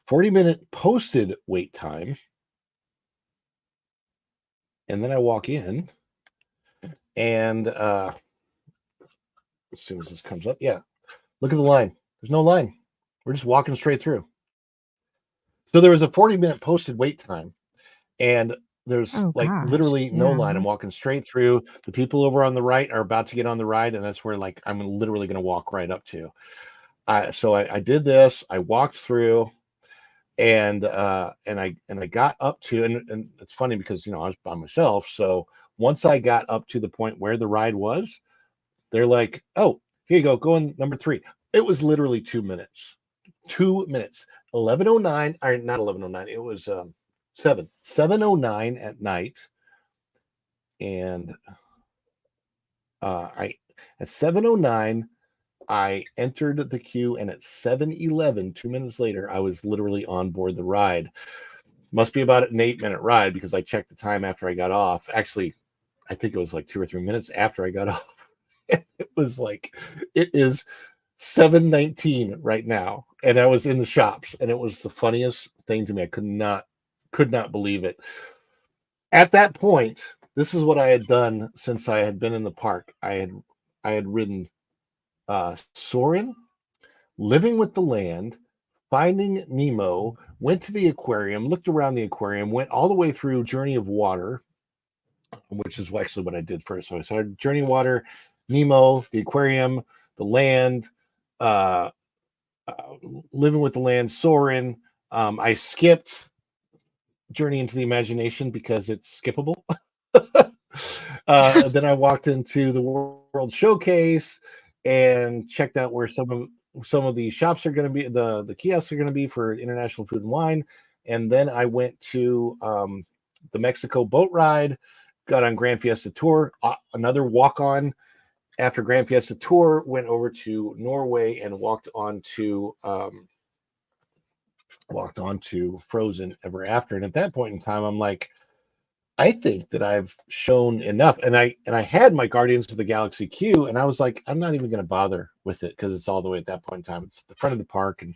40-minute posted wait time. And then I walk in. And as soon as this comes up, yeah, look at the line. There's no line. We're just walking straight through. So there was a 40-minute posted wait time. And there's literally no line. I'm walking straight through. The people over on the right are about to get on the ride, and that's where I'm literally going to walk right up to. So I did this. I walked through, and I got up to, and it's funny because I was by myself. So once I got up to the point where the ride was, they're like, "Oh, here you go. Go in number 3." It was literally 2 minutes. 2 minutes. 11:09, or not 11:09. It was 7:09 at night, and at 7:09 I entered the queue, and at 7:11, 2 minutes later, I was literally on board the ride. Must be about an 8-minute ride because I checked the time after I got off. Actually, I think it was like 2 or 3 minutes after I got off. It was like, it is 7:19 right now, and I was in the shops, and it was the funniest thing to me. I could not believe it. At that point, this is what I had done since I had been in the park. I had ridden Soarin', Living with the Land, Finding Nemo, went to the aquarium, looked around the aquarium, went all the way through Journey of Water, which is actually what I did first. So I started Journey of Water, Nemo, the aquarium, the land, Living with the Land, Soarin'. I skipped Journey into the Imagination because it's skippable. Then I walked into the World Showcase, and checked out where some of the shops are going to be, the kiosks are going to be for International Food and Wine. And then I went to the Mexico boat ride, got on Grand Fiesta Tour, another walk on. After Grand Fiesta Tour, went over to Norway and walked onto Frozen Ever After. And at that point in time, I'm like, I think that I've shown enough. And I had my Guardians of the Galaxy queue, and I was like, I'm not even going to bother with it because it's all the way at that point in time. It's the front of the park, and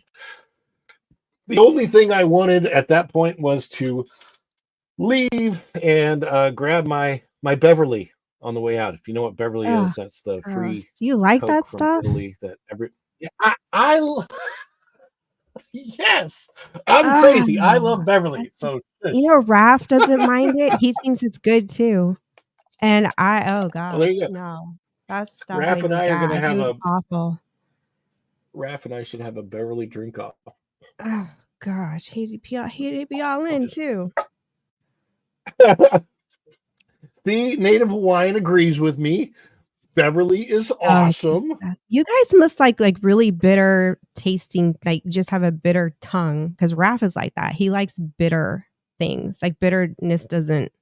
the only thing I wanted at that point was to leave and grab my Beverly on the way out. If you know what Beverly Ugh, is, that's the free you like Coke that from stuff? Italy that I yes, I'm Ah, crazy. I love Beverly. that's So you know, Raph doesn't mind it. He thinks it's good too. And oh well, there gosh, you go. no. That stuff Raph made and me I are gonna gag. It have was a awful. Raph and I should have a Beverly drink off. Oh gosh, he'd be all in too. The native Hawaiian agrees with me. Beverly is Oh, awesome. you guys must like really bitter tasting, like just have a bitter tongue because Raph is like that. He likes bitter things. Like bitterness doesn't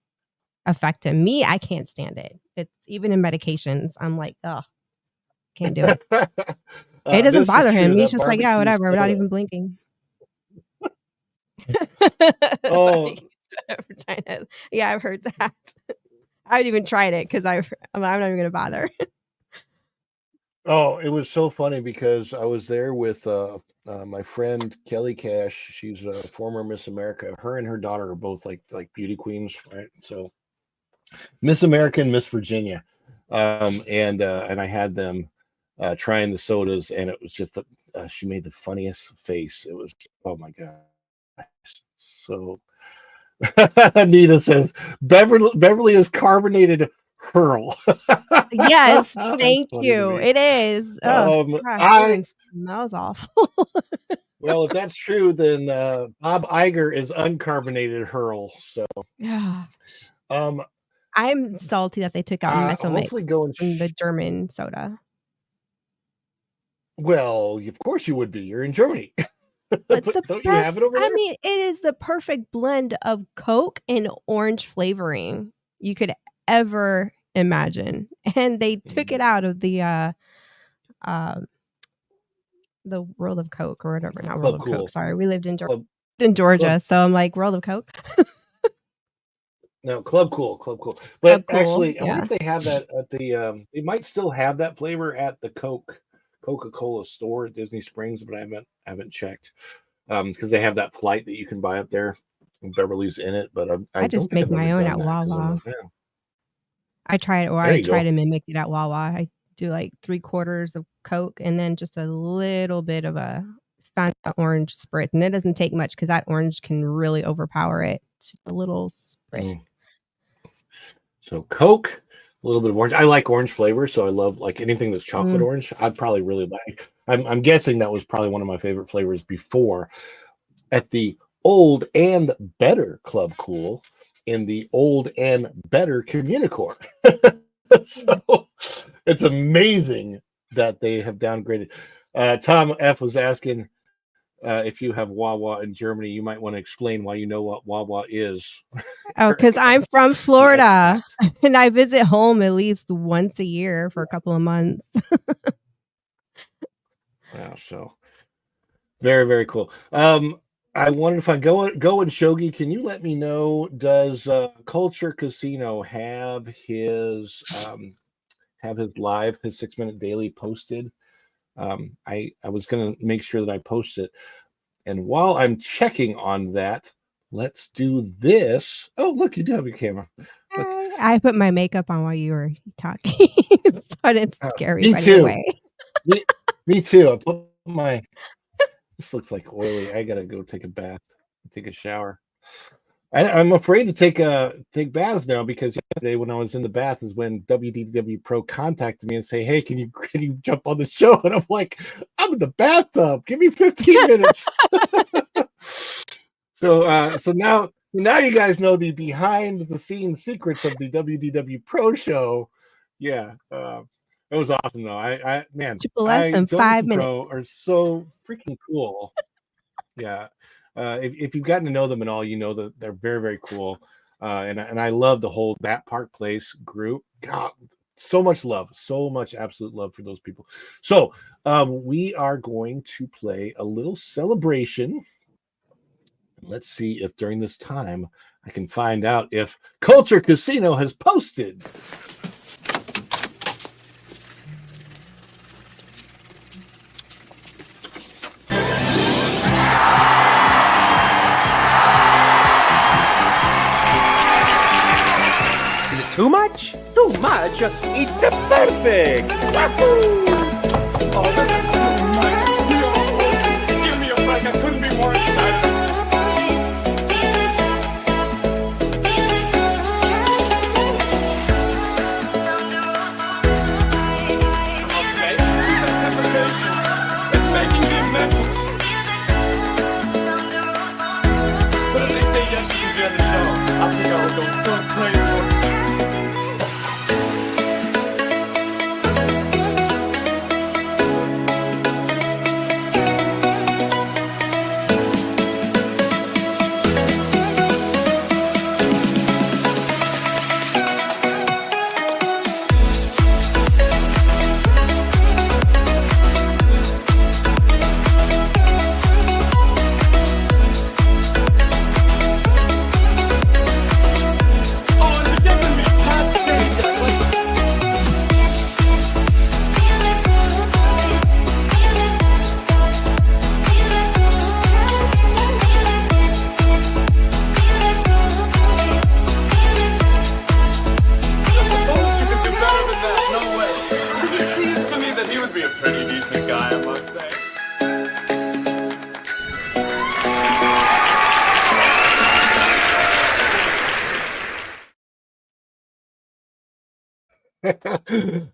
affect him. Me, I can't stand it. It's even in medications. I'm like, oh, can't do it. It doesn't This is bother him. true. He's That just like, yeah, barbecue whatever, without soda. even blinking. Oh, Yeah, I've heard that. I haven't even tried it because I'm not even gonna bother. oh, it was so funny because I was there with my friend Kelly Cash. She's a former Miss America. Her and her daughter are both like beauty queens, right? So Miss America and Miss Virginia, and I had them trying the sodas, and it was just she made the funniest face. It was, oh my god, so. Anita says Beverly is carbonated hurl. Yes, That's thank funny to you. me. It is. Oh gosh, it even smells awful. Well, if that's true, then Bob Iger is uncarbonated hurl. So Yeah. um I'm salty that they took out Mesomix hopefully go and from the German soda. well, of course you would be. You're in Germany. It's the Don't you have best. it over I there? mean, it is the perfect blend of Coke and orange flavoring you could ever imagine. And they took it out of uh, the World of Coke or whatever. Not World Club of Coke. Cool. Sorry, we lived in Club Georgia, Club so I'm like World of Coke. No, Club Cool, Club Cool. Club But Cool. actually, I wonder Yeah. if they have that at the they might still have that flavor at the Coca-Cola store at Disney Springs, but I haven't checked. Because they have that flight that you can buy up there. And Beverly's in it, but I I don't just think make I've ever my own done at that because I'm Wawa. like, yeah, there I you try go. to mimic it at Wawa. I do like 3/4 of Coke and then just a little bit of a Fanta orange spritz, and it doesn't take much because that orange can really overpower it. It's just a little spritz. Mm. So Coke, a little bit of orange. I like orange flavor, so I love like anything that's chocolate orange. I'd probably really like. I'm guessing that was probably one of my favorite flavors before at the old and better Club Cool in the old and better Communicore. So it's amazing that they have downgraded. Tom F was asking if you have Wawa in Germany, you might want to explain why you know what Wawa is. Oh, because I'm from The Florida expat. and I visit home at least once a year for a couple of months. Wow, so very, very cool. I wondered if I go and Shogi, can you let me know, does Culture Casino have his live, his 6 minute daily posted? I was gonna make sure that I post it. And while I'm checking on that, let's do this. Oh, look, you do have your camera. Look, I put my makeup on while you were talking, but it's scary me running too. away. Me too. I put my. This looks like oily. I gotta go take a bath, take a shower. I'm afraid to take baths now because yesterday when I was in the bath is when WDW Pro contacted me and say, "Hey, can you jump on the show?" And I'm like, "I'm in the bathtub. Give me 15 minutes." So now you guys know the behind the scenes secrets of the WDW Pro show. Yeah. It was awesome though. Man, Triple S in Jonas 5 and minutes. Pro are so freaking cool. Jonas 5 and minutes. Pro are so freaking cool. Yeah. If you've gotten to know them and all, you know that they're very, very cool. And I love the whole That Park Place group. God, so much love, so much absolute love for those people. So we are going to play a little celebration. Let's see if during this time I can find out if Culture Casino has posted. Is it too much? Too much? It's a perfect! Wahoo! Oh, this is too much. Give me a break. I couldn't be more excited. Okay, the anticipation. It's making me mental. But if they say yes to be on the show, I think I will go so crazy.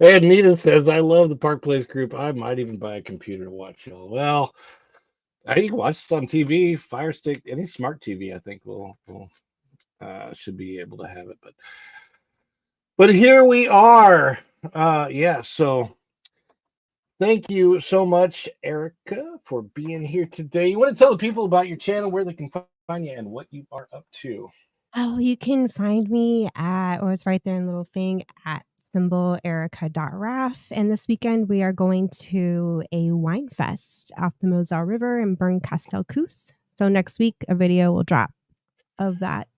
And Nita says, I love the Park Place group. I might even buy a computer to watch y'all. Well, you can watch this on TV, Fire Stick, any smart TV, I think will should be able to have it. But here we are. Yeah, so thank you so much, Erica, for being here today. You want to tell the people about your channel, where they can find you, and what you are up to? Oh, you can find me at, or it's right there in the little thing, at symbol erica.raff. And this weekend we are going to a wine fest off the Moselle River in Bern-Castelcoos. So next week a video will drop of that.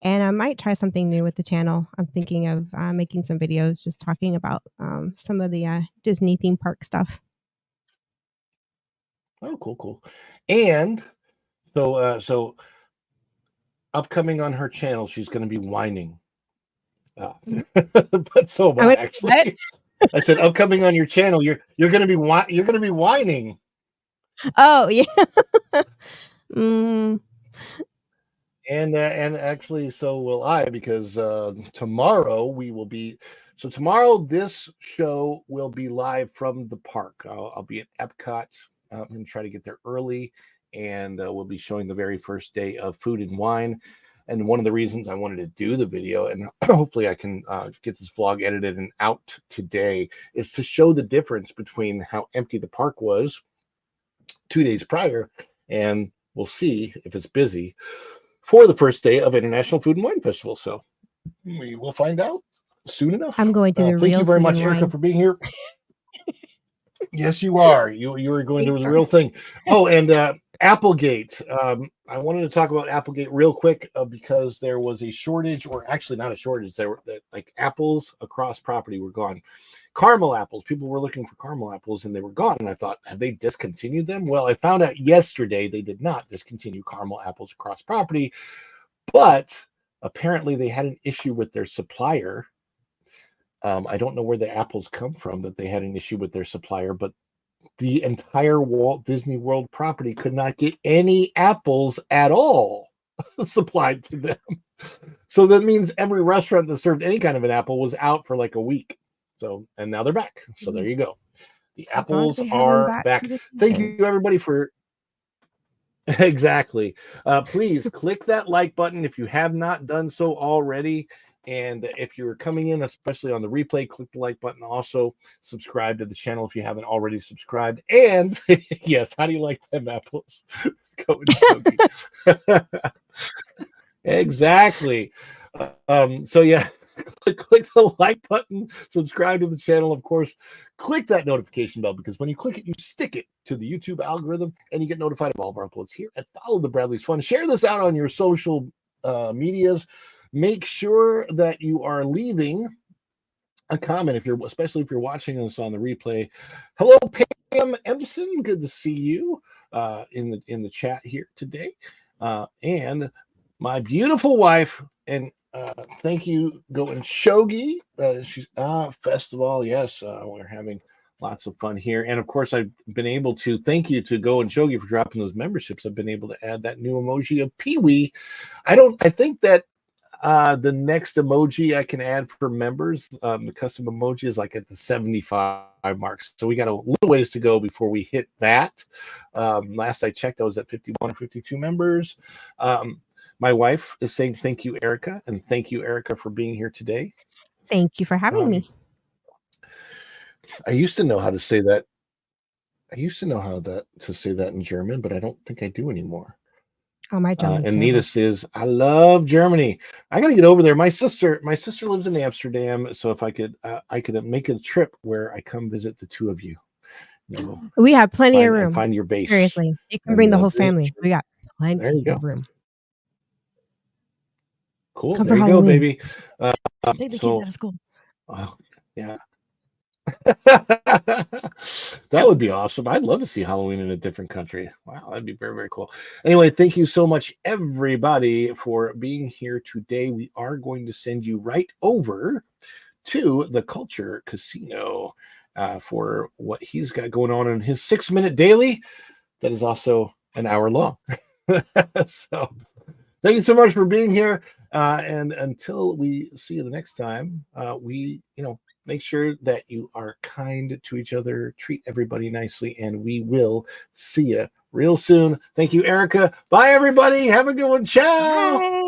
And I might try something new with the channel. I'm thinking of making some videos just talking about some of the Disney theme park stuff. Oh, cool. And so upcoming on her channel, she's going to be whining. But so am I, actually. I said upcoming on your channel, you're going to be whining. Oh yeah. And actually, so will I, because tomorrow we will be. So tomorrow, this show will be live from the park. I'll be at Epcot. I'm going to try to get there early, and we'll be showing the very first day of Food and Wine. And one of the reasons I wanted to do the video, and hopefully I can get this vlog edited and out today, is to show the difference between how empty the park was 2 days prior, and we'll see if it's busy for the first day of International Food and Wine Festival. So we will find out soon enough. I'm going to the thank real you very Food much, and Erica, Wine. for being here. Yes, you are. You are going to the real thing. Oh, and Applegate. I wanted to talk about Applegate real quick because there was a shortage, or actually not a shortage. There were like apples across property were gone. Caramel apples. People were looking for caramel apples and they were gone. And I thought, have they discontinued them? Well, I found out yesterday they did not discontinue caramel apples across property, but apparently they had an issue with their supplier. I don't know where the apples come from that they had an issue with their supplier, but the entire Walt Disney World property could not get any apples at all supplied to them. So that means every restaurant that served any kind of an apple was out for like a week. So, and now they're back. So there you go. The apples are back. Thank you, everybody, for exactly. Please click that like button if you have not done so already. And if you're coming in, especially on the replay, click the like button. Also, subscribe to the channel if you haven't already subscribed. And yes, how do you like them apples? Go and Shogi. Exactly. So yeah, click the like button, subscribe to the channel. Of course, click that notification bell, because when you click it, you stick it to the YouTube algorithm and you get notified of all of our uploads here at Follow the Bradley's Fun. Share this out on your social medias. Make sure that you are leaving a comment especially if you're watching this on the replay. Hello, Pam Empson. Good to see you in the chat here today. And my beautiful wife, and thank you, Going Shogi. She's festival. Yes, we're having lots of fun here. And of course, I've been able to thank you to Go and Shogi for dropping those memberships. I've been able to add that new emoji of Pee-wee. I think that the next emoji I can add for members, the custom emoji, is like at the 75 marks. So we got a little ways to go before we hit that. Last I checked, I was at 51 or 52 members. My wife is saying thank you, Erica, and thank you, Erica, for being here today. Thank you for having me. I used to know how to say that. To say that in German, but I don't think I do anymore. Oh, my German's and terrible. Nita says, I love Germany. I got to get over there. My sister lives in Amsterdam. So if I could make a trip where I come visit the two of you. We have plenty of room. Find your base. Seriously. You can bring the whole family. We got plenty of room. Cool. Come there for you Halloween. Go, baby. Take the kids out of school. Oh, yeah. That would be awesome. I'd love to see Halloween in a different country. Wow, that'd be very, very cool. Anyway, thank you so much, everybody, for being here today. We are going to send you right over to the Culture Casino for what he's got going on in his 6-minute daily. That is also an hour long. So thank you so much for being here. And until we see you the next time, make sure that you are kind to each other, treat everybody nicely, and we will see you real soon. Thank you, Erica. Bye, everybody. Have a good one. Ciao. Bye.